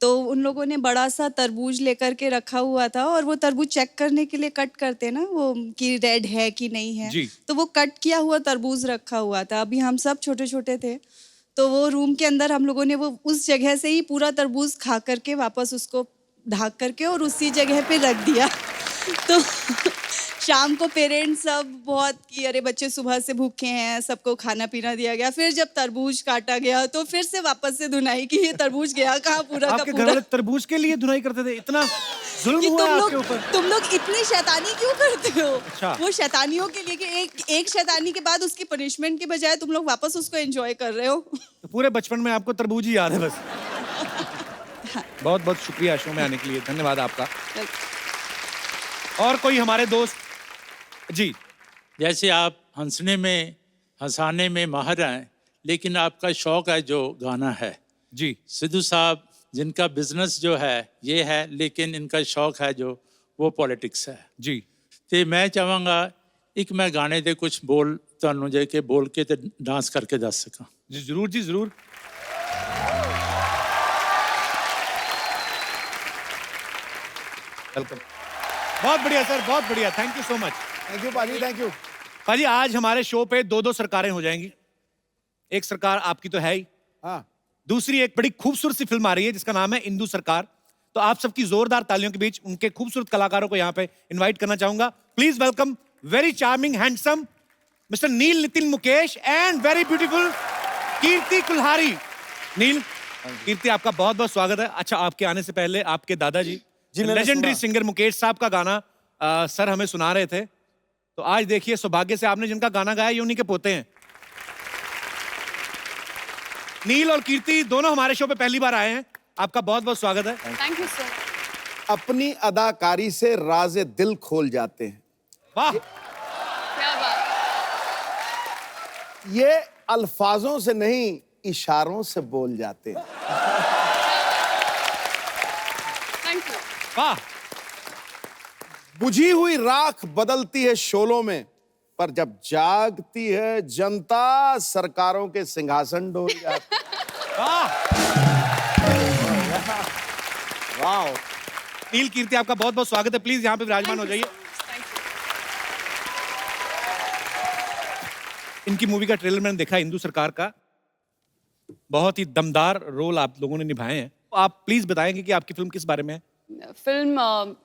तो उन लोगों ने बड़ा सा तरबूज लेकर के रखा हुआ था और वो तरबूज चेक करने के लिए कट करते ना वो कि रेड है कि नहीं है। जी। तो वो कट किया हुआ तरबूज रखा हुआ था। अभी हम सब छोटे-छोटे थे। तो वो रूम के अंदर हम लोगों ने वो उस जगह से ही पूरा तरबूज खा करके वापस उसको ढक करके और उसी जगह पे रख दिया। तो शाम को पेरेंट्स सब बहुत कि अरे बच्चे सुबह से भूखे हैं, सबको खाना-पीना दिया गया। फिर जब तरबूज काटा गया तो फिर से वापस से धुनाई कि ये तरबूज गया कहाँ पूरा का आपके घर पूरा। वाले तरबूज के लिए धुनाई करते थे? इतना जुल्म कि हुआ है आपके ऊपर? तुम लोग इतनी शैतानी क्यों करते हो? अच्छा। वो शैतानियों के लिए कि एक शैतानी के बाद उसकी पनिशमेंट के बजाय तुम लोग वापस उसको एन्जॉय कर रहे हो। तो पूरे बचपन में आपको तरबूज ही याद है बस। बहुत-बहुत शुक्रिया शो में आने के लिए। धन्यवाद आपका। और कोई हमारे दोस्त? जी। जैसे आप हंसने में, हंसाने में माहिर हैं, लेकिन आपका शौक है जो गाना है। जी। सिद्धू साहब जिनका बिजनेस जो है ये है, लेकिन इनका शौक है जो वो पॉलिटिक्स है। जी। ਤੇ ਮੈਂ ਚਾਹਾਂਗਾ ਇੱਕ ਮੈਂ ਗਾਣੇ ਦੇ ਕੁਝ ਬੋਲ ਤੁਹਾਨੂੰ ਜੇ ਕਿ ਬੋਲ ਕੇ ਤੇ ਡਾਂਸ ਕਰਕੇ ਦੱਸ ਸਕਾਂ। जी जरूर जी जरूर। वेलकम। बहुत बढ़िया सर, बहुत बढ़िया। Thank you so much. Thank you पाजी, थैंक यू। पाजी आज हमारे शो पे दो सरकारें हो जाएंगी। एक सरकार आपकी तो है ही, हाँ, दूसरी एक बड़ी खूबसूरत सी फिल्म आ रही है जिसका नाम है इंदु सरकार। तो आप सबकी जोरदार तालियों के बीच उनके खूबसूरत कलाकारों को यहाँ पे इनवाइट करना चाहूंगा। Please welcome very charming handsome mister Neil Nitin Mukesh and very beautiful Kirti Kulhari. Neil, Kirti आपका बहुत बहुत स्वागत है। अच्छा, आपके आने से पहले आपके दादाजी मैंने लेजेंडरी सुना। सिंगर मुकेश साहब का गाना सर हमें सुना रहे थे। तो आज देखिए सौभाग्य से आपने जिनका गाना गाया ये उन्हीं के पोते हैं। नील और कीर्ति दोनों हमारे शो पे पहली बार आए हैं। आपका बहुत बहुत स्वागत है। Thank you sir. अपनी अदाकारी से राज़े दिल खोल जाते हैं। वाह, क्या बात। ये अल्फाजों से नहीं, इशारों से बोल जाते हैं। Thank you. वाह। बुझी हुई राख बदलती है शोलों में, पर जब जागती है जनता सरकारों के सिंहासन डोल जाते हैं। वाह। वाह। नील, कीर्ति आपका बहुत बहुत स्वागत है। प्लीज यहाँ पे विराजमान हो जाइए। इनकी मूवी का ट्रेलर मैंने देखा, इंदु सरकार का। बहुत ही दमदार रोल आप लोगों ने निभाए हैं। आप प्लीज बताएंगे कि आपकी फिल्म किस बारे में है? फिल्म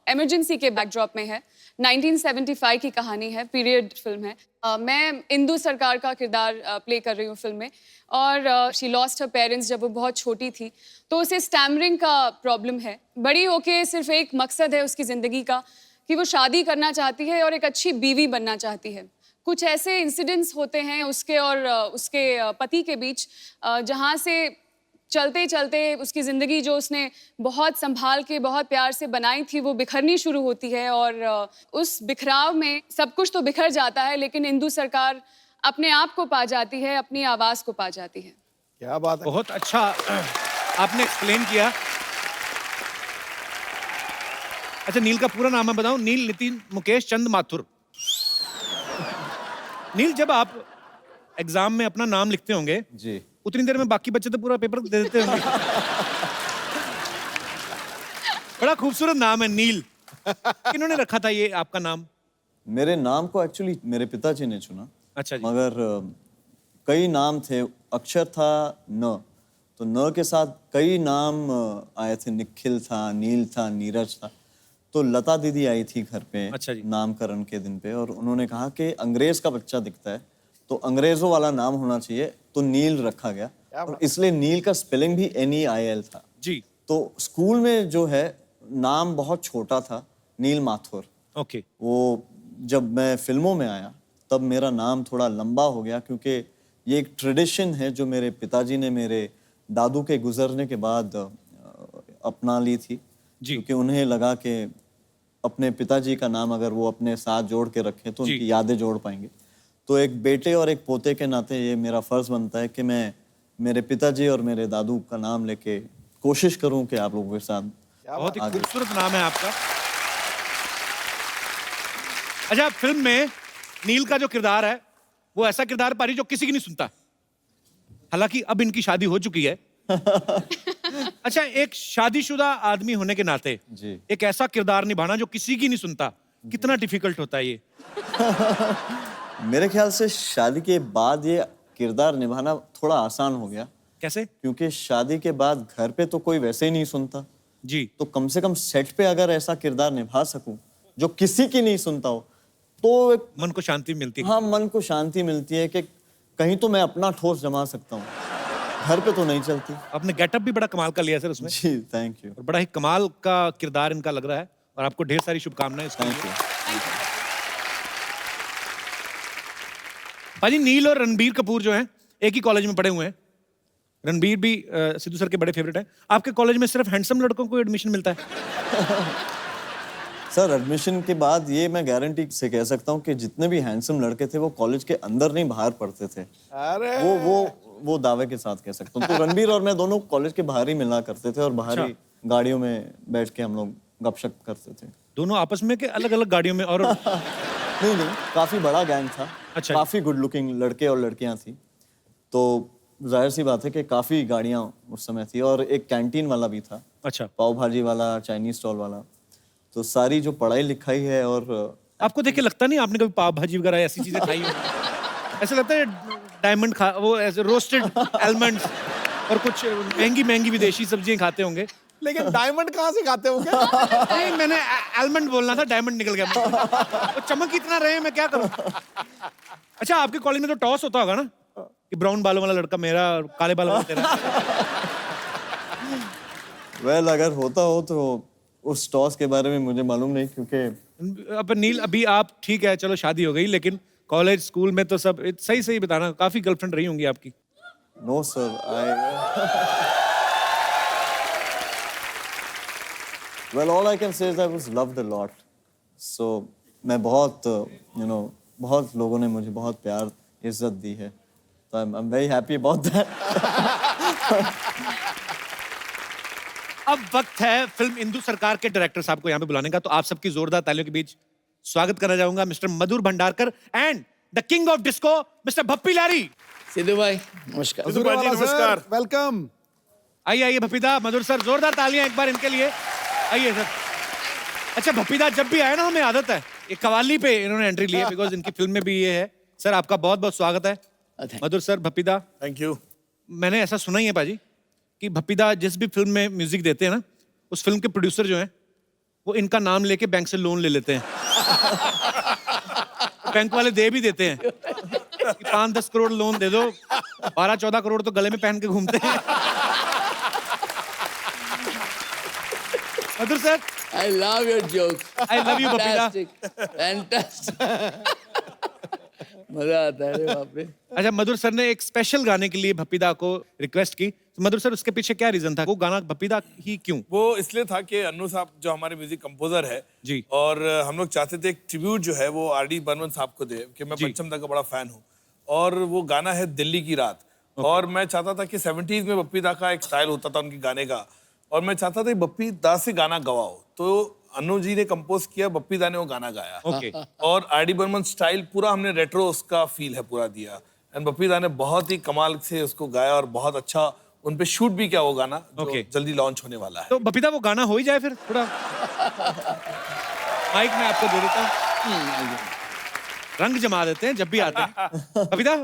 इमरजेंसी के बैकड्रॉप में है। 1975 की कहानी है, पीरियड फिल्म है। मैं इंदु सरकार का किरदार प्ले कर रही हूँ फिल्म में। और शी लॉस्ट हर पेरेंट्स जब वो बहुत छोटी थी, तो उसे स्टैमरिंग का प्रॉब्लम है। बड़ी होके सिर्फ एक मकसद है उसकी ज़िंदगी का कि वो शादी करना चाहती है और एक अच्छी बीवी बनना चाहती है। कुछ ऐसे इंसिडेंट्स होते हैं उसके और उसके पति के बीच, जहाँ से चलते चलते उसकी ज़िंदगी जो उसने बहुत संभाल के बहुत प्यार से बनाई थी वो बिखरनी शुरू होती है। और उस बिखराव में सब कुछ तो बिखर जाता है, लेकिन इंदु सरकार अपने आप को पा जाती है, अपनी आवाज़ को पा जाती है। क्या बात है। बहुत अच्छा आपने एक्सप्लेन किया। अच्छा, नील का पूरा नाम मैं बताऊं? नील नितिन मुकेश चंद माथुर। नील, जब आप एग्जाम में अपना नाम लिखते होंगे जी, उतनी देर में बाकी बच्चे तो पूरा पेपर दे देते होंगे। बड़ा खूबसूरत नाम है नील। किन्होंने रखा था ये आपका नाम? मेरे नाम को एक्चुअली मेरे पिताजी ने चुना। अच्छा जी। मगर कई नाम थे, अक्षर था न, तो न के साथ कई नाम आए थे। निखिल था, नील था, नीरज था। तो लता दीदी आई थी घर पे। अच्छा जी। नामकरण के दिन पे, और उन्होंने कहा कि अंग्रेज का बच्चा दिखता है तो अंग्रेजों वाला नाम होना चाहिए, तो नील रखा गया। और इसलिए नील का स्पेलिंग भी NEIL था जी। तो स्कूल में जो है नाम बहुत छोटा था, नील माथुर। ओके। वो जब मैं फिल्मों में आया तब मेरा नाम थोड़ा लंबा हो गया, क्योंकि ये एक ट्रेडिशन है जो मेरे पिताजी ने मेरे दादू के गुजरने के बाद अपना ली थी। जी। क्योंकि उन्हें लगा कि अपने पिताजी का नाम अगर वो अपने साथ जोड़ के रखें तो उनकी यादें जोड़ पाएंगे। तो एक बेटे और एक पोते के नाते ये मेरा फर्ज बनता है कि मैं मेरे पिताजी और मेरे दादू का नाम लेके कोशिश करूं कि आप लोगों के साथ। बहुत ही खूबसूरत नाम है आपका। अच्छा, फिल्म में नील का जो किरदार है वो ऐसा किरदार पारी जो किसी की नहीं सुनता। हालांकि अब इनकी शादी हो चुकी है। अच्छा, एक शादीशुदा आदमी होने के नाते जी। एक ऐसा किरदार निभाना जो किसी की नहीं सुनता, कितना डिफिकल्ट होता है ये? मेरे ख्याल से शादी के बाद ये किरदार निभाना थोड़ा आसान हो गया, कैसे? क्योंकि शादी के बाद घर पे तो कोई वैसे ही नहीं सुनता, जी। तो कम से कम सेट पे अगर ऐसा किरदार निभा सकूं जो किसी की नहीं सुनता हो, तो एक मन को शांति मिलती है। हाँ, मन को शांति मिलती है कि कहीं तो मैं अपना ठोस जमा सकता हूँ, घर पे तो नहीं चलती। आपने गेटअप भी बड़ा कमाल का लिया सर उसमें, जी, थैंक यू। और बड़ा ही कमाल का किरदार इनका लग रहा है, और आपको ढेर सारी शुभकामनाएं इसके थैंक लिए। यू। भाजी, नील और रणबीर कपूर जो हैं एक ही कॉलेज में पढ़े हुए हैं। रणबीर भी सिद्धू सर के बड़े फेवरेट हैं। आपके कॉलेज में सिर्फ हैंडसम लड़कों को एडमिशन मिलता है? सर, एडमिशन के बाद ये मैं गारंटी से कह सकता हूँ कि जितने भी हैंडसम लड़के थे वो कॉलेज के अंदर नहीं बाहर पढ़ते थे। अरे वो दावे के साथ कह सकता हूँ। तो रणबीर और मैं दोनों कॉलेज के बाहर ही मिला करते थे और बाहर ही गाड़ियों में बैठ के हम लोग गपशप करते थे। दोनों आपस में के अलग अलग गाड़ियों में? और नहीं, काफी बड़ा गैंग था। अच्छा। काफी गुड लुकिंग लड़के और लड़कियां थी, तो जाहिर सी बात है कि काफी गाड़ियां उस समय थी, और एक कैंटीन वाला भी था। अच्छा, पाव भाजी वाला, चाइनीज स्टॉल वाला। तो सारी जो पढ़ाई लिखाई है, और आपको देख के लगता नहीं आपने कभी पाव भाजी वगैरह ऐसी चीजें खाई हो? ऐसा लगता है डायमंड खा, वो ऐसे रोस्टेड आलमंड्स और कुछ महंगी महंगी विदेशी सब्जियां खाते होंगे। लेकिन डायमंड कहाँ से खाते होंगे? नहीं, मैंने आलमंड बोलना था, डायमंड निकल गया मुंह से। वो चमक इतना रहे, मैं क्या करूं? अच्छा, आपके कॉलेज में तो टॉस होता होगा ना, कि ब्राउन बालों वाला लड़का मेरा और काले बालों वाला तेरा? वेल, अगर होता हो तो उस टॉस के बारे में मुझे मालूम नहीं, क्योंकि अब नील, अभी आप ठीक है, चलो शादी हो गई, लेकिन कॉलेज स्कूल में तो सब सही सही बताना, काफी गर्लफ्रेंड रही होंगी आपकी? No sir, well, all I can say is I was loved a lot. So मैं बहुत बहुत लोगों ने मुझे बहुत प्यार इज्जत दी है, तो I'm very happy about that. अब वक्त है फिल्म इंदु सरकार के डायरेक्टर साहब को यहाँ पे बुलाने का, तो आप सबकी जोरदार तालियों के बीच स्वागत करना चाहूंगा mister Madhur Bhandarkar and the king of disco mister Bappi Lahiri. Sidhu भाई नमस्कार। सिद्धू भाई जी, नमस्कार। वेलकम। आइए आइए भप्पीदा, मधुर सर, जोरदार तालियां एक बार इनके लिए। आइए सर। अच्छा भप्पीदा, जब भी आए ना हमें आदत है, ये कवाली पे इन्होंने एंट्री ली है, बिकॉज इनकी फिल्म में भी ये है। सर आपका बहुत बहुत स्वागत है। मधुर सर, भप्पीदा। Thank you. मैंने ऐसा सुना ही है पाजी कि भप्पीदा जिस भी फिल्म में म्यूजिक देते हैं ना, उस फिल्म के प्रोड्यूसर जो हैं वो इनका नाम लेके बैंक से लोन ले लेते हैं। बैंक वाले दे भी देते हैं कि 5-10 करोड़ लोन दे दो, 12-14 करोड़ तो गले में पहन के घूमते हैं। मधुर sir, I love your joke. I love you, Bapida. Fantastic. मजा आता है रे बाप रे। अच्छा, मधुर सर ने एक स्पेशल गाने के लिए भप्पीदा को रिक्वेस्ट की, तो मधुर सर उसके पीछे क्या रीजन था? वो गाना भप्पीदा ही क्यों? वो इसलिए था कि अन्नू साहब जो हमारे म्यूजिक कंपोजर है जी, और हम लोग चाहते थे एक ट्रिब्यूट जो है वो आर डी बर्मन साहब को दे, कि मैं जी। पंचम दा का बड़ा फैन हूँ, और वो गाना है दिल्ली की रात। और मैं चाहता था कि 70s में बप्पी दा का एक स्टाइल होता था उनके गाने का, और मैं चाहता था कि बप्पी दा से गाना गवाओ, तो अन्नू जी ने कंपोज किया, बप्पी दा ने वो गाना गाया। ओके। और आर डी बर्मन स्टाइल पूरा हमने रेट्रो उसका फील है पूरा दिया, एंड बप्पी दा ने बहुत ही कमाल से उसको गाया, और बहुत अच्छा उन पे शूट भी किया वो गाना, जो Okay. जल्दी लॉन्च होने वाला है। तो भप्पीदा वो गाना हो ही जाए फिर थोड़ा। माइक में आपको दे देता हूँ, रंग जमा देते हैं जब भी आते हैं। भप्पीदा,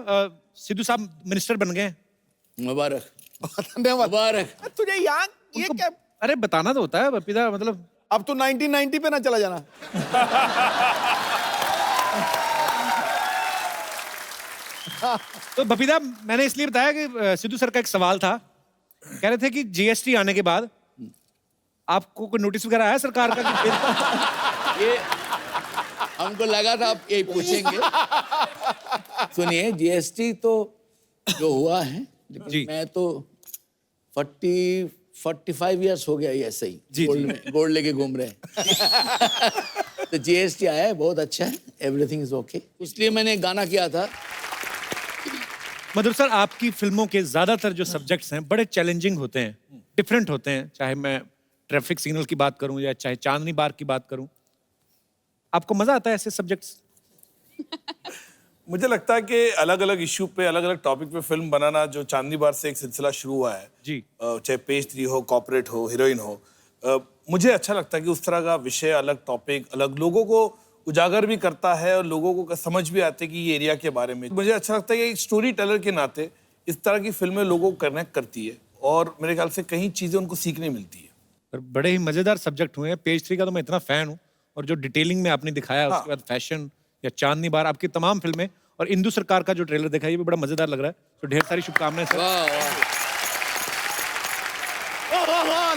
सिद्धू साहब मिनिस्टर बन गए हैं। मुबारक धन्यवाद। मुबारक। तुझे याद ये उनको- क्या? अरे बताना तो होता है भप्पीदा, मतलब अब तो 1990 पे ना चला जाना। तो भप्पीदा, मैंने इसलिए बताया कि सिद्धू सर का एक सवाल था, कह रहे थे कि जीएसटी आने के बाद आपको कोई नोटिस वगैरह आया सरकार का कि फिर ये हमको लगा था आप यही पूछेंगे। सुनिए, जीएसटी तो जो हुआ है, जी। लेकिन मैं तो 45 इयर्स हो गया ये ऐसे ही जी, गोल्ड जी। में गोल्ड लेके घूम रहे हैं। तो जीएसटी आया है, बहुत अच्छा है, एवरीथिंग इज ओके। इसलिए मैंने गाना किया था। मधुर सर, आपकी फिल्मों के ज्यादातर जो सब्जेक्ट्स हैं बड़े चैलेंजिंग होते हैं, डिफरेंट होते हैं, चाहे मैं ट्रैफिक सिग्नल की बात करूं या चाहे चांदनी बाग की बात करूं। आपको मजा आता है ऐसे सब्जेक्ट्स? मुझे लगता है कि अलग अलग इश्यू पे अलग अलग टॉपिक पे फिल्म बनाना जो चांदनी बार से एक सिलसिला शुरू हुआ है जी। चाहे पेज 3 हो, कॉर्पोरेट हो, हीरोइन हो, मुझे अच्छा लगता है कि उस तरह का विषय, अलग टॉपिक, अलग लोगों को उजागर भी करता है और लोगों को समझ भी आते कि ये एरिया के बारे में। मुझे अच्छा लगता है कि एक स्टोरी टेलर के नाते इस तरह की फिल्में लोगों को कनेक्ट करती है और मेरे ख्याल से कई चीजें उनको सीखने मिलती है। और बड़े ही मजेदार सब्जेक्ट हुए हैं। पेज 3 का तो मैं इतना फैन हूँ, और जो डिटेलिंग में आपने दिखाया, उसके बाद फैशन या चांदनी बार, आपकी तमाम फिल्में, और इंदु सरकार का जो ट्रेलर देखा, ये भी बड़ा मजेदार लग रहा है। तो ढेर सारी शुभकामनाएं सर।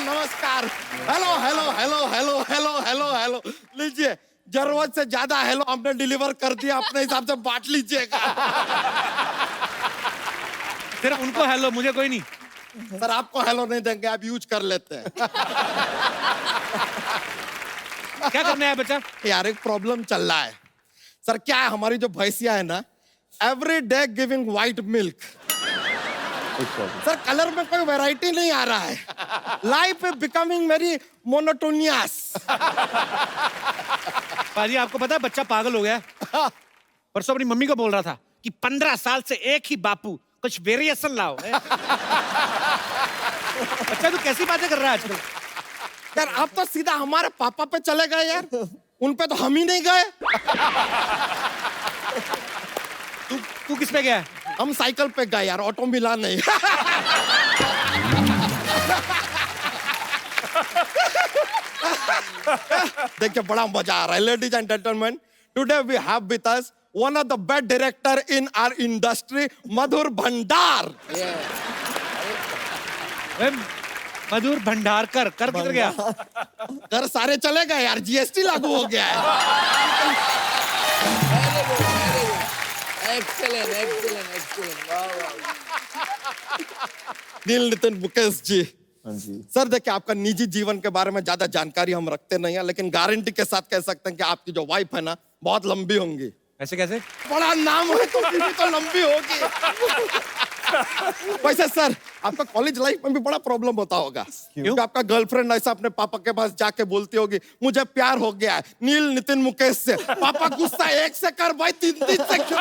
नमस्कार। Hello hello hello hello hello hello hello, लीजिए, जरूरत से ज्यादा हेलो हमने डिलीवर कर दिया, अपने हिसाब से बांट लीजिएगा। सिर्फ उनको हेलो, मुझे कोई नहीं। सर आपको हेलो नहीं देंगे, आप यूज कर लेते हैं। क्या करना है बच्चा? यार एक प्रॉब्लम चल रहा है सर। क्या है, हमारी जो भैंसिया है ना, every day giving white milk. Sir colour में कोई वैरायटी नहीं आ रहा है। Life is becoming very monotonous. पाजी आपको पता है बच्चा पागल हो गया है? परसों अपनी मम्मी को बोल रहा था कि 15 साल से एक ही बापू, कुछ वेरिएशन लाओ। बच्चा तू कैसी बातें कर रहा है आजकल? यार आप तो सीधा हमारे पापा पे चले गए यार, उन पे तो हम ही नहीं गए। तू किस पे गया है? हम साइकिल पे गए यार, ऑटो मिला नहीं। देखिए बड़ा मजा आ रहा है। Ladies and gentleman, today we have with us one of the best director in our industry, Madhur Bhandar. Madhur Bhandarkar कर किधर गया? घर सारे चले गए यार, जीएसटी लागू हो गया है। एक्सीलेंट एक्सीलेंट एक्सीलेंट, वाह वाह। नील नितिन मुकेश जी, हाँ जी। सर देखिए आपका निजी जीवन के बारे में ज्यादा जानकारी हम रखते नहीं है, लेकिन गारंटी के साथ कह सकते हैं कि आपकी जो वाइफ है ना, बहुत लंबी होंगी। ऐसे कैसे? बड़ा नाम है तो बीवी तो लंबी होगी। वैसे सर आपका कॉलेज लाइफ में भी बड़ा प्रॉब्लम होता होगा, क्योंकि आपका गर्लफ्रेंड ऐसा अपने पापा के पास जाके बोलती होगी, मुझे प्यार हो गया है नील नितिन मुकेश से। पापा गुस्सा 1 से कर भाई, 3 से क्यों?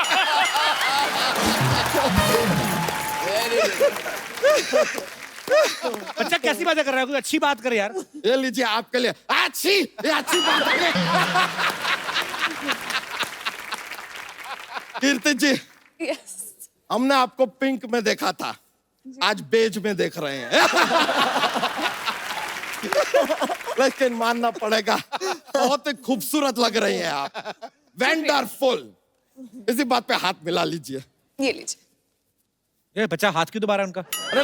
बच्चा कैसी बातें कर रहा है? कोई अच्छी बात कर यार। ये लीजिए आपके लिए ये अच्छी बात है। कीर्ति जी, यस, हमने आपको पिंक में देखा था, आज बेज में देख रहे हैं। लेकिन मानना पड़ेगा, बहुत ही खूबसूरत लग रही हैं आप, वंडरफुल। इसी बात पे हाथ मिला लीजिए। ये लीजिए। ये बच्चा हाथ क्यों दोबारा उनका? अरे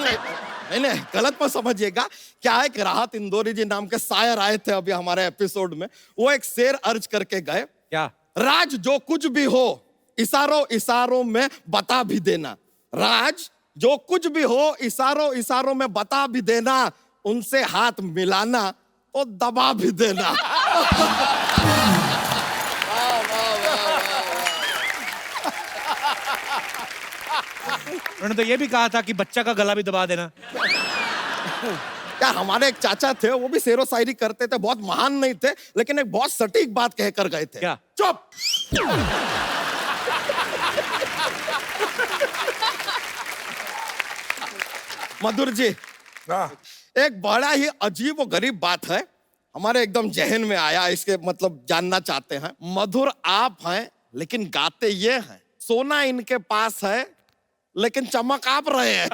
नहीं, गलत मत समझिएगा। क्या है कि राहत इंदौरी जी नाम के शायर आए थे अभी हमारे एपिसोड में, वो एक शेर अर्ज करके गए। क्या? राज जो कुछ भी हो इशारों इशारों में बता भी देना। राज जो कुछ भी हो इशारों इशारों में बता भी देना। उनसे हाथ मिलाना तो दबा भी देना। उन्होंने तो ये भी कहा था कि बच्चा का गला भी दबा देना। क्या हमारे एक चाचा थे, वो भी शेरो शायरी करते थे, बहुत महान नहीं थे, लेकिन एक बहुत सटीक बात कहकर गए थे। क्या? चुप। मधुर जी, एक बड़ा ही अजीब और गरीब बात है, हमारे एकदम जहन में आया, इसके मतलब जानना चाहते हैं। मधुर आप हैं लेकिन गाते ये हैं, सोना इनके पास है लेकिन चमक आप रहे हैं।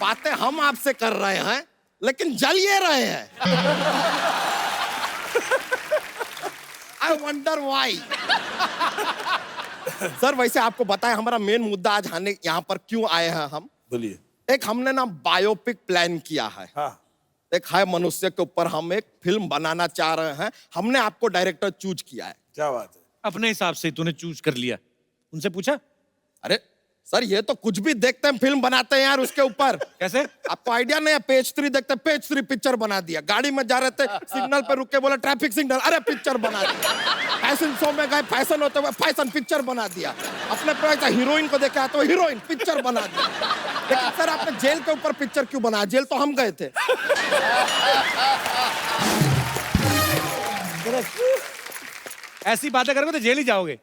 बातें हम आपसे कर रहे हैं लेकिन जल ये रहे हैं। I wonder why. सर वैसे आपको बताएं हमारा मेन मुद्दा आज आने यहाँ पर क्यों आए हैं हम? बोलिए। एक हमने ना बायोपिक प्लान किया है। हाँ। एक है मनुष्य के ऊपर हम एक फिल्म बनाना चाह रहे हैं। हमने आपको डायरेक्टर चूज किया है। क्या बात है? अपने हिसाब से तूने चूज कर लिया? उनसे पूछा? अरे सर ये तो कुछ भी देखते हैं फिल्म बनाते हैं यार उसके ऊपर। कैसे? आपको आइडिया नहीं है? पेज 3 देखते, पेज 3 पिक्चर बना दिया। गाड़ी में जा रहे थे, सिग्नल पे रुक के बोला ट्रैफिक सिग्नल, अरे पिक्चर बना दिया। फैशन शो में गए, फैशन होते हुए फैशन पिक्चर बना दिया। अपने पे हीरोइन को देखा तो हीरोइन पिक्चर बना दिया। लेकिन सर आपने जेल के ऊपर पिक्चर क्यों बनाया? जेल तो हम गए थे। ऐसी बातें करोगे तो जेल ही जाओगे।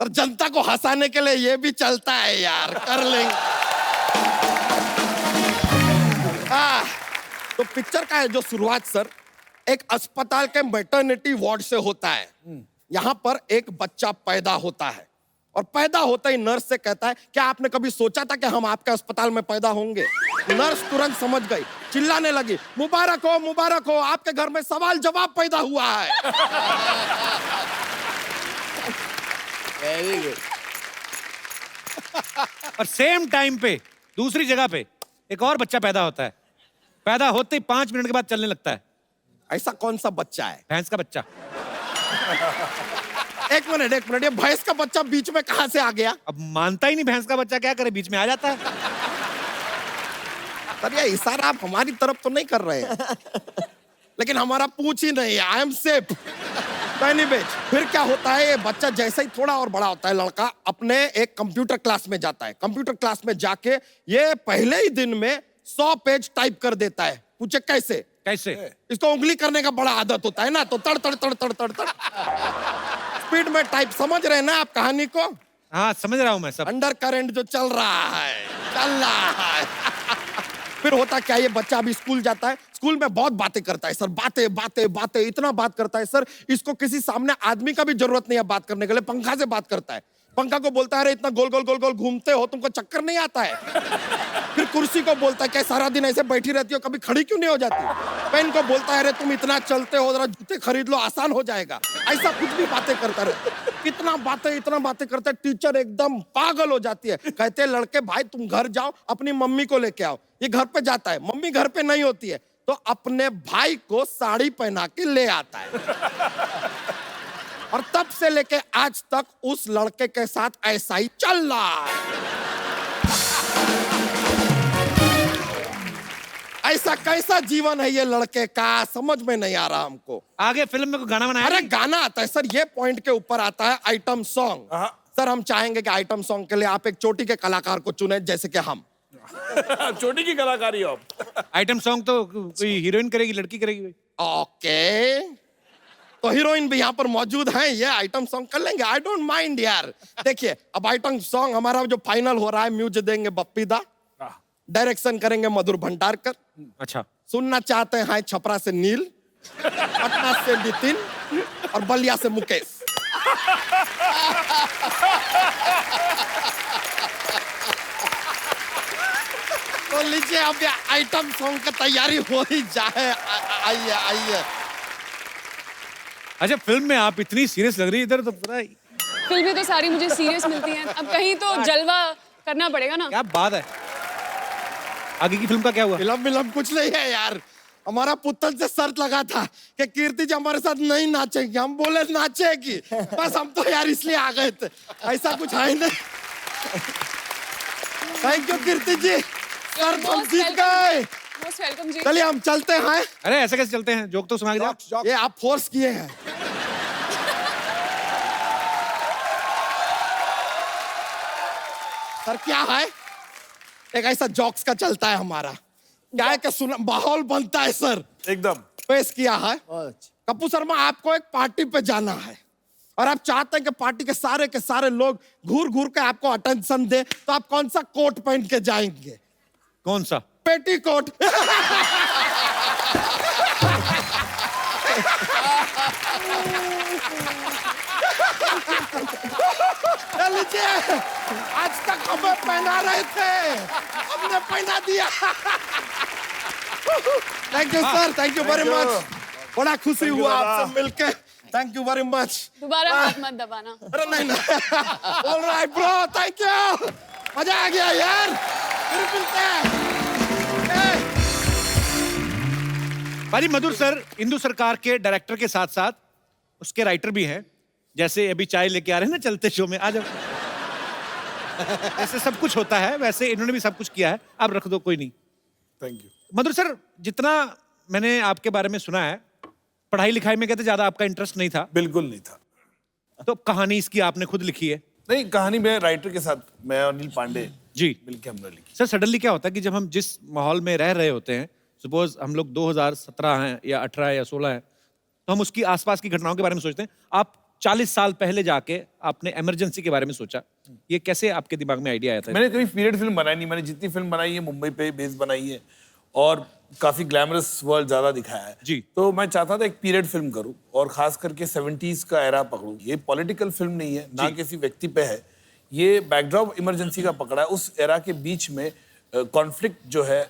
और जनता को हंसाने के लिए ये भी चलता है यार, कर लेंगे। तो पिक्चर का है जो शुरुआत सर एक अस्पताल के मैटरनिटी वार्ड से होता है। यहाँ पर एक बच्चा पैदा होता है और पैदा होते ही नर्स से कहता है, क्या आपने कभी सोचा था कि हम आपके अस्पताल में पैदा होंगे? नर्स तुरंत समझ गई, चिल्लाने लगी, मुबारक हो, आपके घर में सवाल जवाब पैदा हुआ है। Very good. और सेम टाइम पे दूसरी जगह पे एक और बच्चा पैदा होता है। पैदा होते ही 5 मिनट के बाद चलने लगता है। ऐसा कौन सा बच्चा है? भैंस का बच्चा। एक मिनट, ये भैंस का बच्चा बीच में कहां से आ गया? अब मानता ही नहीं, भैंस का बच्चा क्या करे, बीच में आ जाता है। सर ये इशारा आप हमारी तरफ तो नहीं कर रहे हैं, लेकिन हमारा पूछ ही नहीं है। I am safe. फिर क्या होता है, ये बच्चा जैसे ही थोड़ा और बड़ा होता है, लड़का अपने एक कंप्यूटर क्लास में जाता है। कंप्यूटर क्लास में जाके ये पहले ही दिन में 100 पेज टाइप कर देता है। पूछे कैसे? इसको उंगली करने का बड़ा आदत होता है ना, तो तड़ तड़ तड़ तड़ तड़ तड़ स्पीड में टाइप। समझ रहे हैं ना आप कहानी को? हाँ समझ रहा हूँ मैं सब। अंडर करंट जो चल रहा है। फिर होता क्या, ये बच्चा अभी स्कूल जाता है, स्कूल में बहुत बातें करता है सर, बातें इतना बात करता है सर, इसको किसी सामने आदमी का भी जरूरत नहीं है बात करने के लिए। पंखा से बात करता है। पंखा को बोलता है, अरे इतना गोल गोल घूमते हो, तुमको चक्कर नहीं आता है? फिर कुर्सी को बोलता है, क्या सारा दिन ऐसे बैठी रहती हो, कभी खड़ी क्यों नहीं हो जाती? पेन को बोलता है, अरे तुम इतना चलते हो, जरा जूते खरीद लो, आसान हो जाएगा। ऐसा कुछ भी बातें करता रहता। इतना बातें करता है, टीचर एकदम पागल हो जाती है। कहते हैं, लड़के भाई तुम घर जाओ, अपनी मम्मी को लेके आओ। ये घर पे जाता है, मम्मी घर पे नहीं होती है, तो अपने भाई को साड़ी पहना के ले आता है। और तब से लेके आज तक उस लड़के के साथ ऐसा ही चल रहा है। ऐसा कैसा जीवन है ये लड़के का, समझ में नहीं आ रहा हमको। आगे फिल्म में कोई गाना बनाया? अरे गाना आता है सर, ये पॉइंट के ऊपर आता है आइटम सॉन्ग। सर हम चाहेंगे कि आइटम सॉन्ग के लिए आप एक चोटी के कलाकार को चुने, जैसे कि हम। चोटी की कलाकारी हो आप। आइटम सॉन्ग तो कोई हीरोइन करेगी, लड़की करेगी? ओके, तो हीरोइन भी यहाँ पर मौजूद हैं, ये आइटम सॉन्ग कर लेंगे। आई डोंट माइंड यार। देखिए अब आइटम सॉन्ग हमारा जो फाइनल हो रहा है, म्यूजिक देंगे बप्पी दा, डायरेक्शन करेंगे मधुर भंडारकर। अच्छा, सुनना चाहते हैं छपरा से नील, पटना से नितिन और बलिया से मुकेश। तो लीजिए अब ये आइटम सॉन्ग की तैयारी हो ही जाए। आइए। अच्छा फिल्म में आप इतनी सीरियस लग रही है, इधर तो पता है। फिल्में तो सारी मुझे सीरियस मिलती हैं, अब कहीं तो जलवा करना पड़ेगा ना। क्या बात है। आगे की फिल्म का क्या हुआ? फिल्म कुछ नहीं है यार। हमारा पुतल से शर्त लगा था कि कीर्ति जी हमारे साथ नहीं नाचेगी, हम बोले नाचेगी, बस हम तो यार इसलिए आ गए थे, ऐसा कुछ है नहीं। थैंक यू कीर्ति जी, शर्त हम जीत गए। मोस्ट वेलकम जी। चलिए हम चलते हैं। अरे ऐसे कैसे चलते हैं, जोक तो सुना के जाओ। ये आप फोर्स किए हैं। सर क्या है, एक ऐसा जोक्स का चलता है हमारा, क्या है कि सुना माहौल बनता है सर। एकदम पेश किया है। कपूर शर्मा, आपको एक पार्टी पे जाना है और आप चाहते हैं कि पार्टी के सारे लोग घूर घूर के आपको अटेंशन दे, तो आप कौन सा कोट पहन के जाएंगे? कौन सा? पेटी कोट। लीजिए, आज तक हमें पहना रहे थे, हमने पहना दिया। Thank you sir, thank you very much. बड़ा खुशी हुआ आपसे मिलके, थैंक यू वेरी मच। दोबारा हाथ मत दबाना। अरे नहीं। ऑलराइट ब्रो, थैंक यू, मजा आ गया यार, फिर मिलते हैं। भाई मधुर सर इंदु सरकार के डायरेक्टर के साथ साथ उसके राइटर भी हैं। जैसे अभी चाय लेके आ रहे हैं ना चलते शो में, आ जाओ। ऐसे सब कुछ होता है, वैसे इन्होंने भी सब कुछ किया है। आप रख दो, कोई नहीं। Thank you. मधुर सर, जितना मैंने आपके बारे में सुना है, पढ़ाई लिखाई में कहते ज्यादा आपका इंटरेस्ट नहीं था। बिल्कुल नहीं था। तो कहानी इसकी आपने खुद लिखी है? नहीं, कहानी मैं राइटर के साथ, मैं और अनिल पांडे जी मिलके हमने लिखी। सर सडनली क्या होता है कि जब हम जिस माहौल में रह रहे होते हैं, सपोज हम लोग 2017 हैं या 18 या 16 हैं, तो हम उसकी आसपास की घटनाओं के बारे में सोचते हैं। आप 40 साल पहले जाके आपने इमरजेंसी के बारे में सोचा, ये कैसे आपके दिमाग में आइडिया आया था? मैंने कभी पीरियड फिल्म बनाई नहीं। मैंने जितनी फिल्म बनाई है मुंबई पे बेस बनाई है और काफी ग्लैमरस वर्ल्ड ज्यादा दिखाया है जी। तो मैं चाहता था एक पीरियड फिल्म करूं और खास करके 70s का एरा पकड़ूं। ये पॉलिटिकल फिल्म नहीं है, ना किसी व्यक्ति पे है, ये बैकड्रॉप इमरजेंसी का पकड़ा है। उस एरा के बीच में कॉन्फ्लिक्ट जो है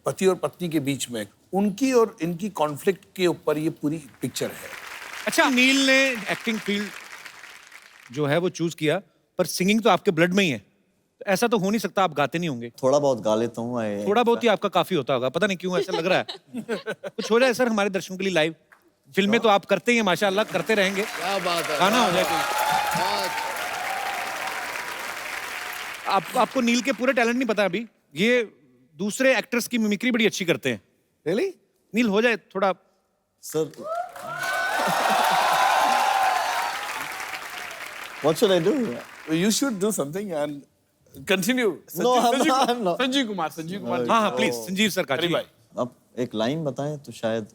पति और पत्नी के बीच में, उनकी और इनकी कॉन्फ्लिक्ट के ऊपर ये पूरी पिक्चर है। अच्छा, नील ने एक्टिंग फील्ड जो है वो चूज किया, पर सिंगिंग तो आपके ब्लड में ही है, तो ऐसा तो हो नहीं सकता आप गाते नहीं होंगे? थोड़ा बहुत गा लेता हूँ। थोड़ा बहुत ही आपका काफी होता होगा, पता नहीं क्यों ऐसा लग रहा है। कुछ हो जाए सर हमारे दर्शकों के लिए लाइव। फिल्में तो आप करते ही हैं माशाल्लाह, करते रहेंगे, क्या बात है, गाना हो जाए कोई। आपको नील के पूरे टैलेंट नहीं पता अभी, ये दूसरे एक्टर्स की मिमिक्री बड़ी अच्छी करते हैं। रियली? नील हो जाए थोड़ा। Sir what should I do? You should do something and continue. No, I'm not. Sanjeev Kumar. हाँ हाँ प्लीज संजीव सर का अरे जी। भाई, आप एक लाइन बताएं तो शायद।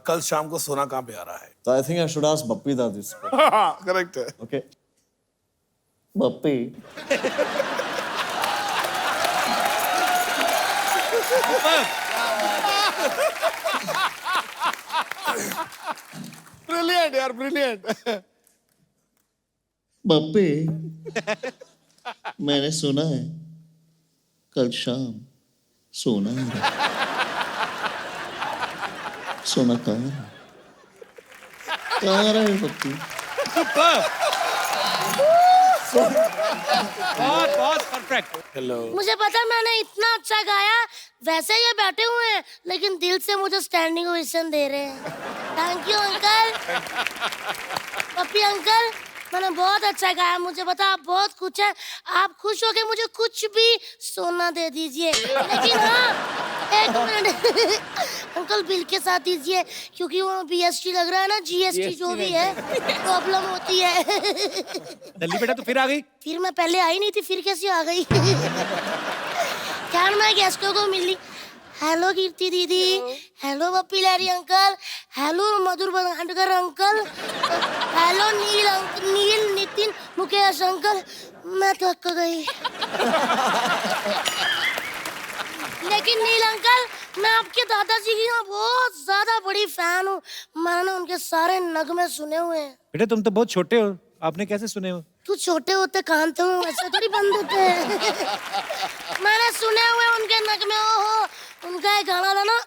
कल शाम को सोना कहाँ पे आ रहा है? तो I think I should ask Bappi दादी इसको। करेक्ट है। ओके बप्पी, ब्रिलियंट यार, ब्रिलियंट। बप्पे, मैंने सुना है कल शाम सोना है। सोना कहाँ रहा है बप्पी? बहुत बहुत परफेक्ट। हेलो। मुझे पता मैंने इतना अच्छा गाया, वैसे ये बैठे हुए हैं लेकिन दिल से मुझे स्टैंडिंग ओवेशन दे रहे हैं। Thank you uncle, Pappi uncle, मैंने बहुत अच्छा गाया। मुझे पता आप बहुत खुश हैं, आप खुश हो के मुझे कुछ भी सोना दे दीजिए, लेकिन हाँ एक मिनट अंकल बिल के साथ दीजिए, क्योंकि वो BST लग रहा है ना, GST जो भी है प्रॉब्लम होती है। दल्ली बेटा तो फिर आ गई। फिर मैं पहले आई नहीं थी, फिर कैसे आ गई? क्या मैं गेस्टों को मिली। हेलो कीर्ति दीदी, hello Bappi Lahiri uncle, hello मधुर भंडारकर अंकल, हेलो नील नितिन मुकेश अंकल। मैं थक गई। लेकिन नील अंकल, मैं आपके दादाजी की ना बहुत ज्यादा बड़ी फैन हूँ। मैंने उनके सारे नगमे सुने हुए हैं। बेटा तुम तो बहुत छोटे हो, आपने कैसे सुने हो? तू छोटे होते कान तो ऐसे थोड़ी बंद होते हैं। मैंने सुने हुए उनके नगमे। ओहो, उनका एक गाना था ना,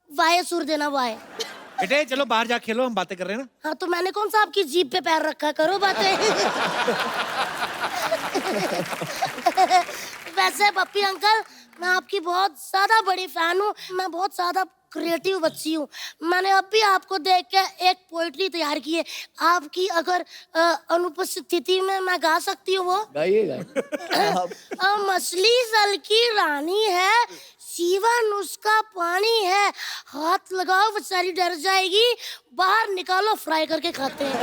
वाये सुर देना वाये। बेटे चलो बाहर जा खेलो, हम बातें कर रहे हैं ना। हाँ तो मैंने कौन सा आपकी जीभ पे पैर रखा, करो बातें। वैसे पप्पी अंकल, मैं आपकी बहुत ज्यादा बड़ी फैन हूँ। मैं बहुत ज्यादा क्रिएटिव बच्ची हूँ। मैंने अभी आपको देख के एक पोइट्री तैयार की है, आपकी अगर अनुपस्थिति में मैं गा सकती हूँ वो। गाइएगा। मछली जल की रानी है, जीवन उसका पानी है, हाथ लगाओ बेचारी डर जाएगी, बाहर निकालो फ्राई करके खाते हैं।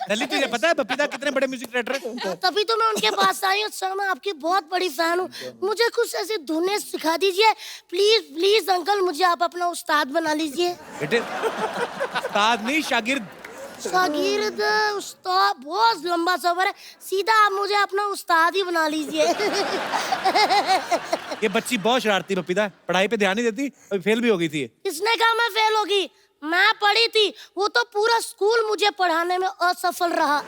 दल्ली तुझे पता है बपीता कितने बड़े म्यूजिक डायरेक्टर हैं? तभी तो मैं उनके पास आई हूँ सर, मैं आपकी बहुत बड़ी फैन हूँ। मुझे कुछ ऐसी धुनें सिखा दीजिए प्लीज प्लीज अंकल, मुझे आप अपना उस्ताद बना लीजिए। बेटे उस्ताद नहीं शागिर्द। शागिर्द उस्ताद बहुत लंबा सफर है, सीधा आप मुझे अपना उस्ताद ही बना लीजिए। ये बच्ची बहुत शरारती बपीता, पढ़ाई पे ध्यान नहीं देती, अभी फेल भी हो गई थी। किसने कहा मैं फेल होगी? मैं पढ़ी थी, वो तो पूरा स्कूल मुझे पढ़ाने में असफल रहा।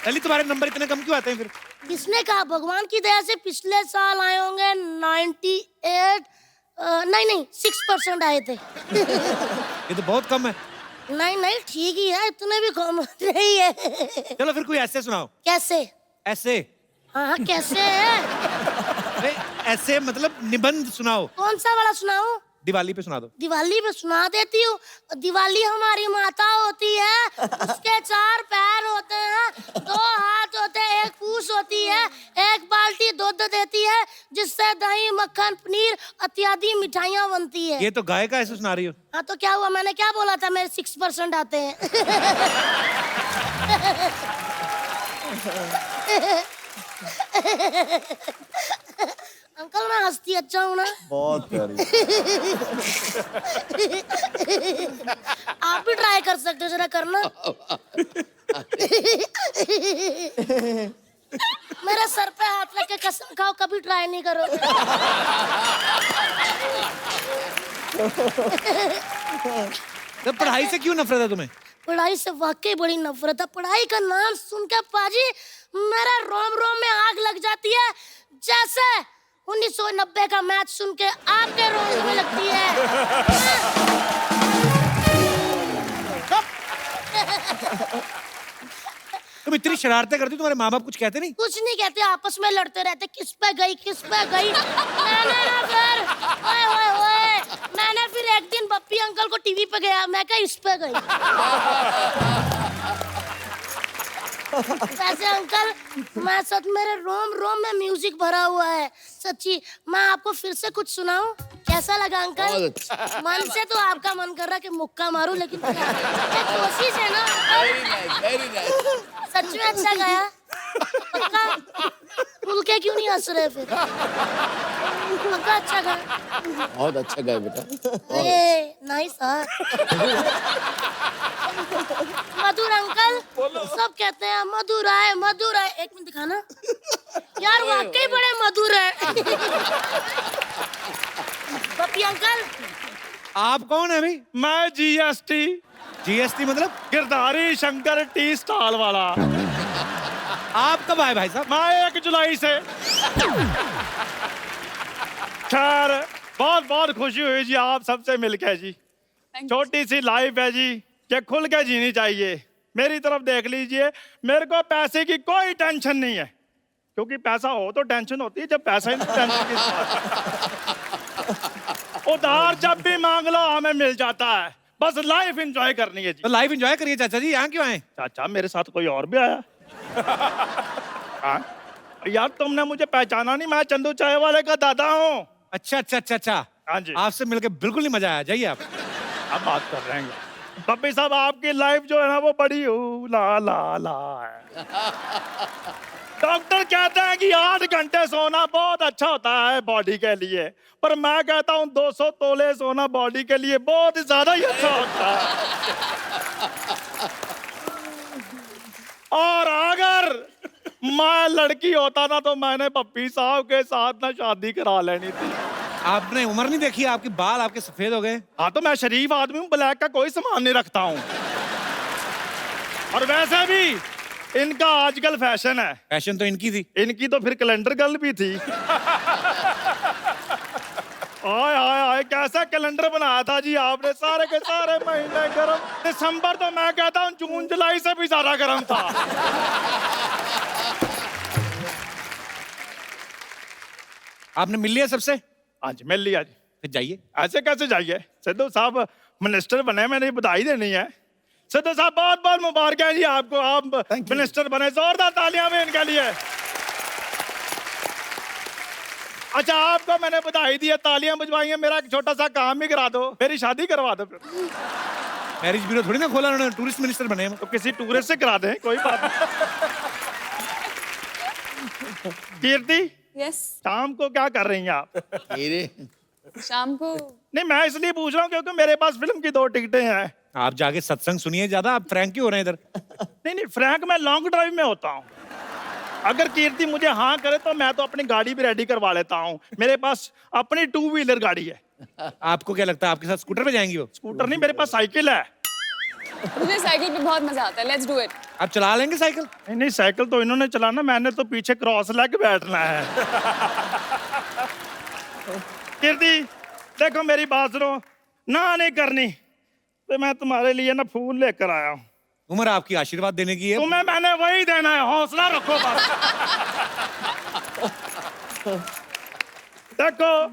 दल्ली तुम्हारे नंबर इतने कम क्यों आते हैं फिर? किसने कहा? भगवान की दया से पिछले साल आए होंगे 98 नहीं 6% आए थे। ये तो बहुत कम है। नहीं ठीक ही है, इतने भी कम नहीं है। चलो फिर कोई ऐसे सुनाओ। कैसे? ऐसे? हाँ कैसे है? अरे ऐसे मतलब निबंध सुनाओ। कौन सा वाला सुनाऊं? दिवाली पे सुना दो। दिवाली पे सुना देती हूँ। दिवाली हमारी माता होती है, उसके 4 पैर होते हैं, 2 हाथ होते हैं, 1 पूंछ होती है, 1 बाल्टी दूध देती है, जिससे दही मक्खन पनीर इत्यादि मिठाइयाँ बनती है। ये तो गाय का ऐसे सुना रही हो। हाँ तो क्या हुआ, मैंने क्या बोला था, मेरे 6% आते हैं। अंकल मैं हंसती अच्छा हूँ ना? बहुत प्यारी। आप भी ट्राई कर सकते हो, जरा करना। मेरे सर पे हाथ रख के कसम खाओ कभी ट्राई नहीं करोगे। तो पढ़ाई से क्यों नफरत है तुम्हें? पढ़ाई से वाकई बड़ी नफरत है। पढ़ाई का नाम सुन के पाजी मेरा रोम रोम में आग लग जाती है, जैसे 1990 का मैच सुन के आपके रोम में लगती है। तुम इतनी शरारतें करती हो, तुम्हारे माँ बाप कुछ कहते नहीं? कुछ नहीं कहते, आपस में लड़ते रहते, किस पे गई किस पे गई। मैंने फिर एक दिन बप्पी अंकल को टीवी पे गया, मैं कहा इस पे गई। वैसे अंकल मैं सच, मेरे रोम रोम में म्यूजिक भरा हुआ है सच्ची। मैं आपको फिर से कुछ सुनाऊं, कैसा लगा अंकल? मन से तो आपका मन कर रहा कि मुक्का मारूं, लेकिन कोशिश है ना। Very nice. सच में अच्छा गाया? पक्का? खुल के क्यों नहीं हंस रहे फिर? पक्का अच्छा गाया? बहुत अच्छा गाया बेटा। अरे नाइस। मधुर अंकल, सब कहते हैं मधुर आए मधुर आए। एक मिनट दिखाना यार, वाकई बड़े मधुर है। पप्पी अंकल, आप कौन है भाई? मैं जीएसटी, जीएसटी मतलब? गिरधारी शंकर टी स्टॉल वाला। आप कब आए भाई साहब? मैं 1 जुलाई से। खैर बहुत बहुत खुशी हुई जी आप सबसे मिलकर जी। छोटी सी लाइफ है जी, ये खुल के जीनी चाहिए। मेरी तरफ देख लीजिए, मेरे को पैसे की कोई टेंशन नहीं है, क्योंकि पैसा हो तो टेंशन होती है, जब पैसा ही नहीं टेंशन की बात। उधार जब भी मांग लो हमें मिल जाता है, बस लाइफ एंजॉय करनी है जी। तो लाइफ एंजॉय करिए चाचा जी, यहाँ क्यों आए? चाचा मेरे साथ कोई और भी आया? हाँ? यार तुमने मुझे पहचाना नहीं, मैं चंदू चाय वाले का दादा हूँ। अच्छा अच्छा अच्छा अच्छा, हाँ जी। आपसे मिलके बिल्कुल नहीं मजा आया, जाइए आप। अब बात कर रहे हैं बप्पी साहब, आपकी लाइफ जो है ना वो बड़ी ला ला ला है। डॉक्टर कहते हैं कि 8 घंटे सोना बहुत अच्छा होता है बॉडी के लिए, पर मैं कहता हूँ 200 तोले सोना बॉडी के लिए बहुत ज्यादा ही अच्छा होता है। और अगर मैं लड़की होता ना तो मैंने पप्पी साहब के साथ ना शादी करा लेनी थी। आपने उम्र नहीं देखी, आपके बाल आपके सफेद हो गए। हाँ तो मैं शरीफ आदमी हूँ, ब्लैक का कोई सामान नहीं रखता हूँ। और वैसे भी इनका आजकल फैशन है। फैशन तो इनकी थी। इनकी तो फिर कैलेंडर गर्ल भी थी। आय आय आय, कैसा कैलेंडर बनाया था जी आपने, सारे के सारे महीने गर्म। दिसंबर तो मैं कहता हूँ जून जुलाई से भी ज्यादा गर्म था। आपने मिल लिया सबसे? आज मिल लिया जी। फिर जाइए। ऐसे कैसे जाइए, सिद्धू साहब मिनिस्टर बने, मैंने बधाई देनी है। सिद्धू साहब बहुत बहुत मुबारक है जी आपको, आप मिनिस्टर बने, जोरदार तालियां भी इनके लिए। अच्छा आपको मैंने बधाई दी है, तालियां बजवाई हैं, मेरा एक छोटा सा काम भी करा दो, मेरी शादी करवा दो। फिर मैरिज ब्यूरो थोड़ी ना खोला उन्होंने, टूरिस्ट मिनिस्टर बने हम। तो किसी टूरिस्ट से करा दें, कोई बात नहीं। कीर्ति, यस। शाम को क्या कर रही हैं आप? मेरे शाम को नहीं मैं इसलिए पूछ रहा हूँ क्योंकि मेरे पास फिल्म की 2 टिकटें हैं। आप जाके सत्संग सुनिए ज्यादा, आप फ्रैंक क्यों हो रहे हैं इधर? नहीं नहीं फ्रैंक मैं लॉन्ग ड्राइव में होता हूँ। अगर कीर्ति मुझे हाँ करे तो मैं तो अपनी गाड़ी भी रेडी करवा लेता हूँ, मेरे पास अपनी 2 व्हीलर गाड़ी है। आपको क्या लगता है आपके साथ स्कूटर पे जाएंगी वो? स्कूटर नहीं, मेरे पास साइकिल है। मुझे साइकिल पे बहुत मजा आता है, लेट्स डू इट। आप चला लेंगे साइकिल? नहीं नहीं साइकिल तो इन्होंने चलाना, मैंने तो पीछे क्रॉस लेग बैठना है। कीर्ति देखो मेरी बात सुनो, ना नहीं करनी तो मैं तुम्हारे लिए ना फूल लेकर आया हूँ। उम्र आपकी आशीर्वाद देने की है। तुम्हें मैंने वही देना है, हौसला रखो बस। देखो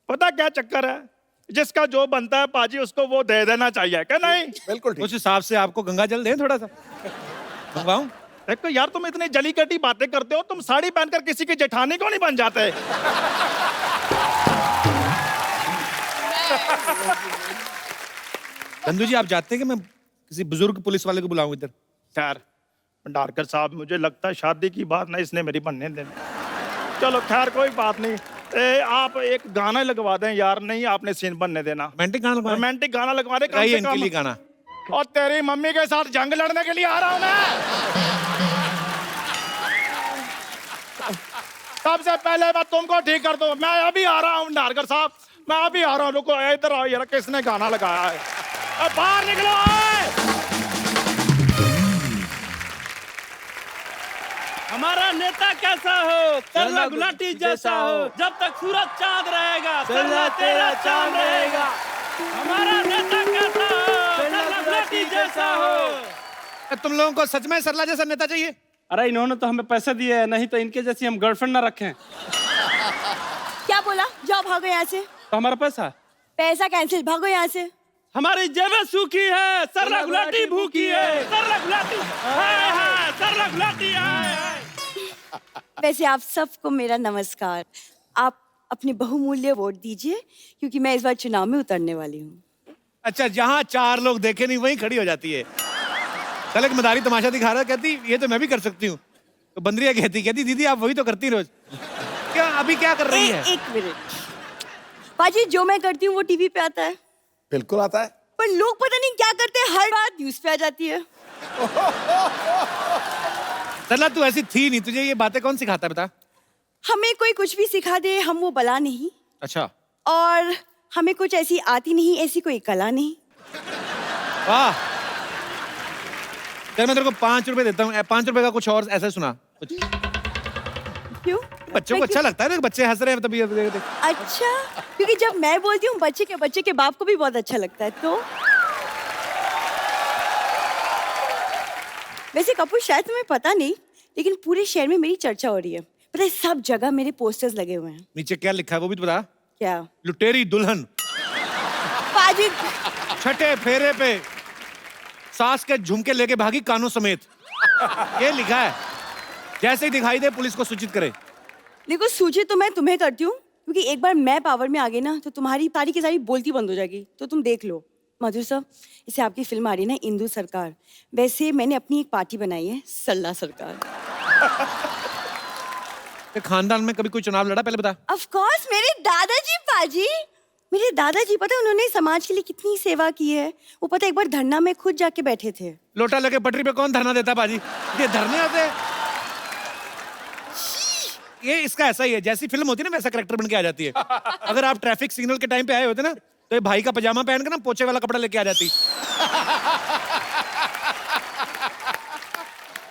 पता क्या चक्कर है, जिसका जो बनता है पाजी उसको वो दे देना चाहिए, क्या नहीं? बिल्कुल ठीक। उस हिसाब से आपको गंगा जल दें थोड़ा सा, मंगवाऊं? देखो यार तुम इतनी जली कटी बातें करते हो, तुम साड़ी पहनकर किसी की जेठानी क्यों नहीं बन जाते? चंदू जी आप जानते हैं कि मैं किसी बुजुर्ग पुलिस वाले को बुलाऊं इधर? खैर भंडारकर साहब, मुझे लगता है शादी की बात ना इसने मेरी बनने देनी। चलो खैर कोई बात नहीं। आप एक गाना लगवा दें यार, नहीं आपने सीन बनने देना। रोमांटिक गाना लगवाएं? रोमांटिक गाना लगवा दे कम गाइए से इनके लिए कम। गाना। और तेरी मम्मी के साथ जंग लड़ने के लिए आ रहा हूं मैं। सबसे पहले मैं तुमको ठीक कर दूं। मैं अभी आ रहा हूं भंडारकर साहब, मैं अभी आ रहा हूं। रुको इधर आओ यार, किसने गाना लगाया है? बाहर निकलो। हमारा नेता कैसा हो? तरला गुलाटी जैसा हो। जब तक सूरज चांद रहेगा, तरला तेरा चांद रहेगा। हमारा नेता कैसा हो? तरला गुलाटी जैसा हो। तुम लोगों को सच में सरला जैसा नेता चाहिए? अरे इन्होंने तो हमें पैसे दिए हैं, नहीं तो इनके जैसी हम गर्लफ्रेंड ना रखें। क्या बोला? जाओ भागो यहाँ से। तो हमारा पैसा पैसा कैंसिल, भागो यहाँ से। हमारी जेबें सूखी है, सरला गुलाटी भूखी है। सरला गुलाटी है, सरला गुलाटी है। वैसे आप सबको मेरा नमस्कार। आप अपनी बहुमूल्य वोट दीजिए क्योंकि मैं इस बार चुनाव में उतरने वाली हूँ। अच्छा, जहाँ 4 लोग देखे नहीं वहीं खड़ी हो जाती है। कल एक मदारी तमाशा दिखा रहा, कहती ये तो मैं भी कर सकती हूँ। तो बंदरिया कहती दीदी आप वही तो करती रोज। क्या अभी क्या कर रही है? एक मिनट बाजी, जो मैं करती हूँ वो टीवी पे आता है। बिल्कुल आता है। पर लोग पता नहीं क्या करते हैं, हर बात न्यूज पे आ जाती है। सरला तू ऐसी थी नहीं, तुझे ये बातें कौन सिखाता है बता? हमें कोई कुछ भी सिखा दे, हम वो बला नहीं। अच्छा। और हमें कुछ ऐसी आती नहीं, ऐसी कोई कला नहीं। वाह। चल मैं तेरे को 5 रुपए देता हूँ। 5 रुपए का कुछ और ऐसा सुना कुछ। क्यों? बच्चों को अच्छा लगता है ना, बच्चे हंस रहे हैं तभी। अच्छा, क्योंकि जब मैं बोलती हूँ बच्चे के बाप को भी बहुत अच्छा लगता है। तो वैसे कपूर, शायद तुम्हें पता नहीं, लेकिन पूरे शहर में मेरी चर्चा हो रही है। पता है, सब जगह मेरे पोस्टर्स लगे हुए हैं। नीचे क्या लिखा है वो भी तो बता। क्या? लुटेरी दुल्हन। पाजी, छठे फेरे पे सास के झुमके लेके भागी कानों समेत। ये लिखा है। जैसे ही दिखाई दे पुलिस को सूचित करे। देखो सूचित तो मैं तुम्हें करती हूँ, क्योंकि एक बार मैं पावर में आ गई ना तो तुम्हारी सारी की सारी बोलती बंद हो जाएगी। तो तुम देख लो। मधुर साहब, इसे आपकी फिल्म आ रही है ना, इंदु सरकार। वैसे मैंने अपनी एक पार्टी बनाई है, सल्ला सरकार। खानदान में कभी कोई चुनाव लड़ा पहले बता? ऑफ कोर्स, मेरे दादाजी पाजी। मेरे दादाजी पता है उन्होंने समाज के लिए कितनी सेवा की है। वो पता है एक बार धरना में खुद जाके बैठे थे। लोटा लगे पटरी पे कौन धरना देता बाजी? ये धरने होते हैं। ये इसका ऐसा ही है, जैसी फिल्म होती है ना वैसा कैरेक्टर बन के आ जाती है। अगर आप ट्रैफिक सिग्नल के टाइम पे आए होते ना तो ये भाई का पजामा पहन के ना पोछे वाला कपड़ा लेके आ जाती।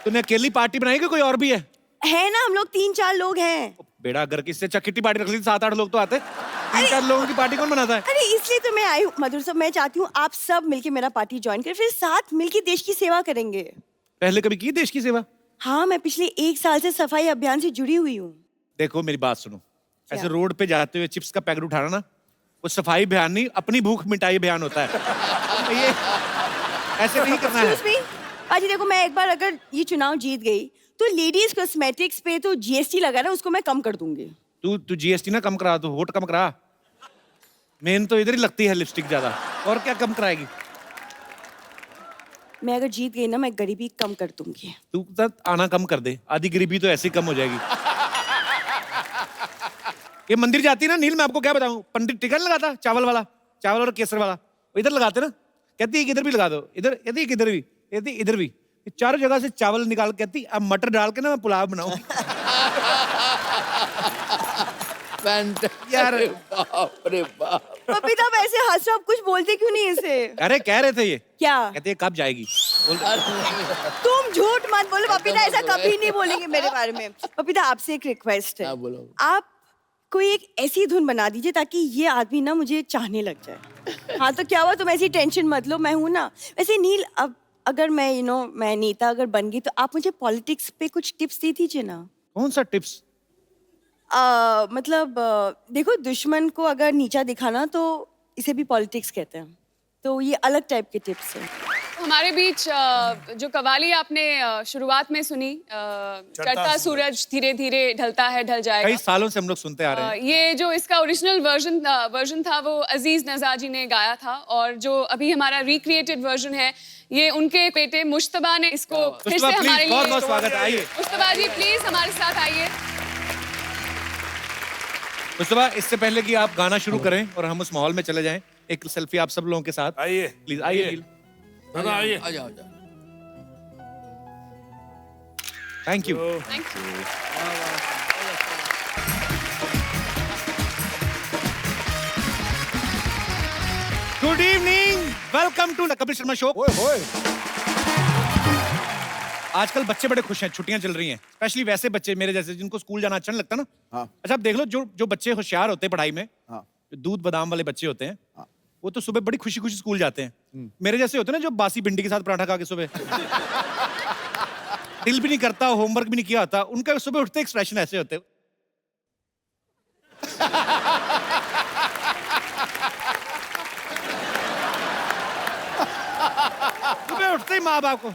तूने अकेली पार्टी बनाई कि कोई और भी है ना, हम लोग 3-4 लोग हैं। बेड़ा अगर किससे किट्टी पार्टी रख ली 7-8 लोग तो आते। 3-4 लोगों की पार्टी कौन बनाता है? अरे इसलिए तो मैं आई हूँ मधुर साहब। मैं चाहती हूँ आप सब मिलके मेरा पार्टी ज्वाइन करें, फिर साथ मिलके देश की सेवा करेंगे। पहले कभी की देश की सेवा? हाँ, मैं पिछले 1 साल से सफाई अभियान से जुड़ी हुई हूँ। देखो मेरी बात सुनो, ऐसे रोड पे जाते हुए चिप्स का पैकेट उठाना ना, वो सफाई अभियान नहीं, अपनी भूख मिटाई अभियान होता है। ये ऐसे नहीं करना है। पाजी देखो, मैं एक बार अगर ये चुनाव जीत गई तो लेडीज कॉस्मेटिक्स पे तो जीएसटी लगा ना, उसको मैं कम कर दूंगी। तू जीएसटी ना कम करा, तो वोट कम करा। मेन तो इधर ही लगती है लिपस्टिक ज्यादा, और क्या कम कराएगी? मैं अगर जीत गई ना, मैं गरीबी कम कर दूंगी। तू आना कम कर दे, आधी गरीबी तो ऐसे ही कम हो जाएगी। ये मंदिर जाती ना नील, मैं आपको क्या बताऊं, पंडित टिकट लगाता चावल वाला, चावल और केसर वाला, इधर लगाते ना, कहती है इधर भी लगा दो, इधर यदि इधर भी, यदि इधर भी, चारों जगह से चावल निकाल, कहती अब मटर डाल के ना मैं पुलाव बनाऊं। यार बाप रे बाप। पपीता आप ऐसे हंस रहे हो, आप कुछ बोलते क्यों नहीं इसे? अरे कह रहे थे ये क्या कहते हैं कब जाएगी? तुम झूठ मत बोलो पपीता, ऐसा कभी नहीं बोलेंगे मेरे बारे में। पपीता आपसे एक रिक्वेस्ट है, आप कोई एक ऐसी धुन बना दीजिए ताकि ये आदमी ना मुझे चाहने लग जाए। हाँ तो क्या हुआ, तुम ऐसी टेंशन मत लो, मैं हूं ना। वैसे नील, अब अगर मैं मैं नेता अगर बन गई तो आप मुझे पॉलिटिक्स पे कुछ टिप्स दे दीजिए ना। कौन सा टिप्स? मतलब देखो, दुश्मन को अगर नीचा दिखाना तो इसे भी पॉलिटिक्स कहते हैं, तो ये अलग टाइप के टिप्स हैं। हमारे बीच जो कवाली आपने शुरुआत में सुनी, चढ़ता सूरज धीरे धीरे ढलता है ढल जाएगा, कई सालों से हम लोग सुनते आ रहे हैं। ये जो इसका ओरिजिनल वर्जन था वो अजीज नज़ा जी ने गाया था, और जो अभी हमारा रिक्रिएटेड वर्जन है ये उनके बेटे मुश्तबा ने इसको फिर से हमारे लिए। बहुत बहुत स्वागत है, आइए मुश्तबा जी प्लीज हमारे साथ आइए। मुस्तफा, इससे पहले कि आप गाना शुरू करें और हम उस माहौल में चले जाएं, एक सेल्फी आप सब लोगों के साथ। आइए प्लीज आइए। दादा आइए। आ जाओ, आ जाओ। Thank you. Thank you. Good evening, welcome to the Kapil Sharma show. आजकल बच्चे बड़े खुश हैं, छुट्टियां चल रही हैं, स्पेशली वैसे बच्चे मेरे जैसे जिनको स्कूल जाना अच्छा नहीं लगता ना। हाँ। अच्छा, आप देख लो जो बच्चे होशियार होते हैं पढ़ाई में, हाँ। जो दूध बादाम वाले बच्चे होते हैं, हाँ। वो तो सुबह बड़ी खुशी खुशी स्कूल जाते हैं। मेरे जैसे होते हैं ना जो बासी भिंडी के साथ पराठा खा के सुबह दिल भी नहीं करता, होमवर्क भी नहीं किया होता, उनका सुबह उठते एक्सप्रेशन ऐसे होते हैं। सुबह उठते ही माँ बाप को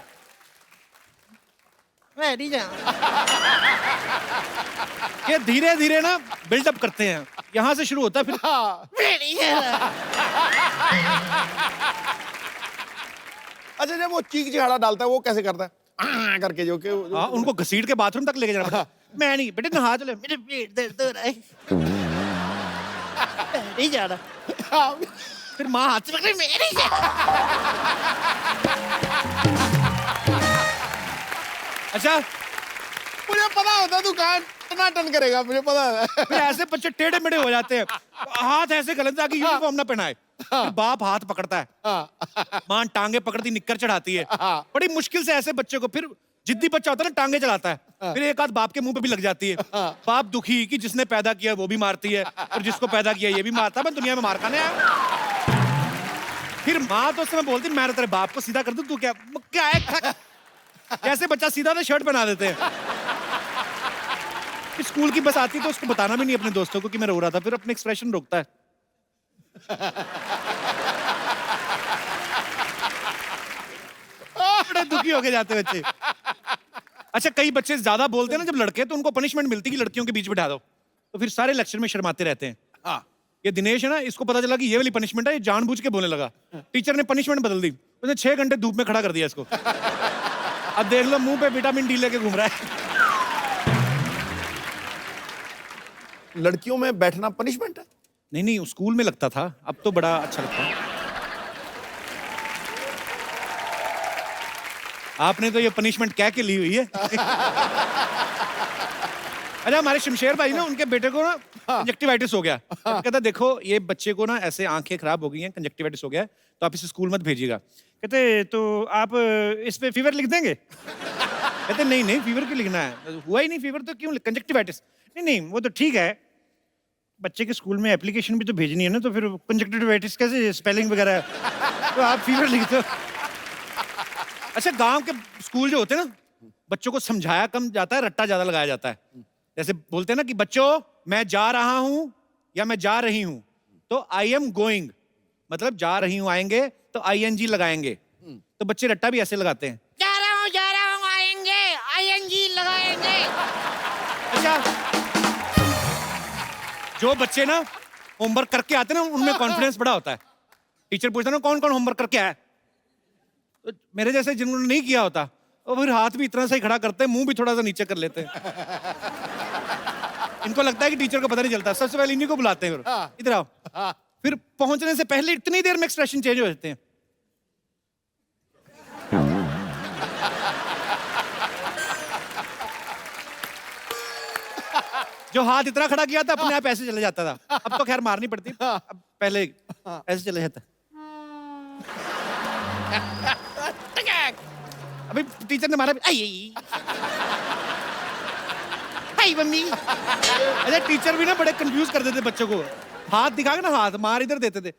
ये धीरे धीरे ना बिल्डअप करते हैं, यहाँ से शुरू होता है फिर। अच्छा, जब वो चीख चिहाड़ा डालता है वो कैसे करता है? करके जो कि हाँ, उनको घसीट के बाथरूम तक लेके जाना पड़ता है। मैं नहीं बेटे, नहा चले, मेरे पेट दर्द हो रहा है, नहीं जा रहा। फिर माँ हाथ से पकड़े, मैं नहीं जा रहा। अच्छा, मुझे पता होता तू कहाँ टनाटन करेगा, मुझे पता है। फिर ऐसे बच्चे टेढ़े मेढ़े हो जाते हैं, हाथ ऐसे गलत ताकि यूनिफॉर्म ना पहनाए। फिर बाप हाथ पकड़ता है, माँ टांगे पकड़ती, निक्कर चढ़ाती है, बड़ी मुश्किल से ऐसे बच्चे को। फिर जिद्दी बच्चा होता है ना, टांगे चलाता है, फिर एक आध बाप के मुंह पे भी लग जाती है। बाप दुखी कि जिसने पैदा किया वो भी मारती है और जिसको पैदा किया ये भी मारता है, मैं दुनिया में मार खाने आया। फिर माँ तो उस समय बोलती, मैं तेरे बाप को सीधा कर दूं, तू क्या है? जैसे बच्चा सीधा ना शर्ट बना देते हैं। स्कूल की बस आती तो उसको बताना भी नहीं अपने दोस्तों को कि मैं रो रहा था, फिर अपने एक्सप्रेशन रोकता है। बड़े दुखी होके जाते बच्चे। अच्छा, कई बच्चे ज्यादा बोलते हैं ना जब लड़के, तो उनको पनिशमेंट मिलती है कि लड़कियों के बीच बिठा दो, तो फिर सारे लेक्चर में शर्माते रहते हैं। ये दिनेश है ना, इसको पता चला कि ये वाली पनिशमेंट है, ये जानबूझ के बोलने लगा। टीचर ने पनिशमेंट बदल दी, उसने 6 घंटे धूप में खड़ा कर दिया इसको। अब देख लो मुंह पे विटामिन डी लेके घूम रहा है। लड़कियों में बैठना पनिशमेंट है? नहीं नहीं, स्कूल में लगता था, अब तो बड़ा अच्छा लगता है। आपने तो ये पनिशमेंट कह के ली हुई है। अच्छा, हमारे शमशेर भाई ना, उनके बेटे को ना कंजक्टिवाइटिस हो गया। कहता देखो ये बच्चे को ना ऐसे आंखें खराब हो गई हैं, कंजक्टिवाइटिस हो गया है, तो आप इसे स्कूल मत भेजिएगा। कहते तो आप इस पे फीवर लिख देंगे? कहते नहीं नहीं, फीवर क्यों लिखना है, हुआ ही नहीं फीवर तो क्यों, कंजक्टिवाइटिस। नहीं नहीं, वो तो ठीक है, बच्चे के स्कूल में एप्लीकेशन भी तो भेजनी है ना, तो फिर कंजक्टिवाइटिस कैसे स्पेलिंग वगैरह, तो आप फीवर लिख दो। अच्छा, गांव के स्कूल जो होते हैं ना, बच्चों को समझाया कम जाता है, रट्टा ज्यादा लगाया जाता है। जैसे बोलते हैं ना कि बच्चों मैं जा रहा हूं या मैं जा रही हूं, तो आई एम गोइंग, मतलब जा रही हूं आएंगे तो ING लगाएंगे। तो बच्चे रट्टा भी ऐसे लगाते हैं, जा रहा हूं आएंगे, ING लगाएंगे। अच्छा, जो बच्चे ना होमवर्क करके आते हैं ना, उनमें कॉन्फिडेंस बड़ा होता है। टीचर पूछता ना कौन कौन होमवर्क करके आया, तो मेरे जैसे जिन्होंने नहीं किया होता, और फिर हाथ भी इतना सही खड़ा करते हैं, मुंह भी थोड़ा सा नीचे कर लेते हैं। इनको लगता है कि टीचर को पता नहीं चलता, सबसे पहले इन्हीं को बुलाते हैं, इधर आओ। फिर पहुंचने से पहले इतनी देर में एक्सप्रेशन चेंज हो जाते हैं। जो हाथ इतना खड़ा किया था, अपने आप ऐसे चले जाता था। अब तो खैर मारनी पड़ती, अब पहले ऐसे चले जाता। अभी टीचर ने मारा भी, आई मम्मी। अच्छा, टीचर भी ना बड़े कंफ्यूज कर देते बच्चों को, हाथ दिखा के ना, हाथ मार इधर देते थे,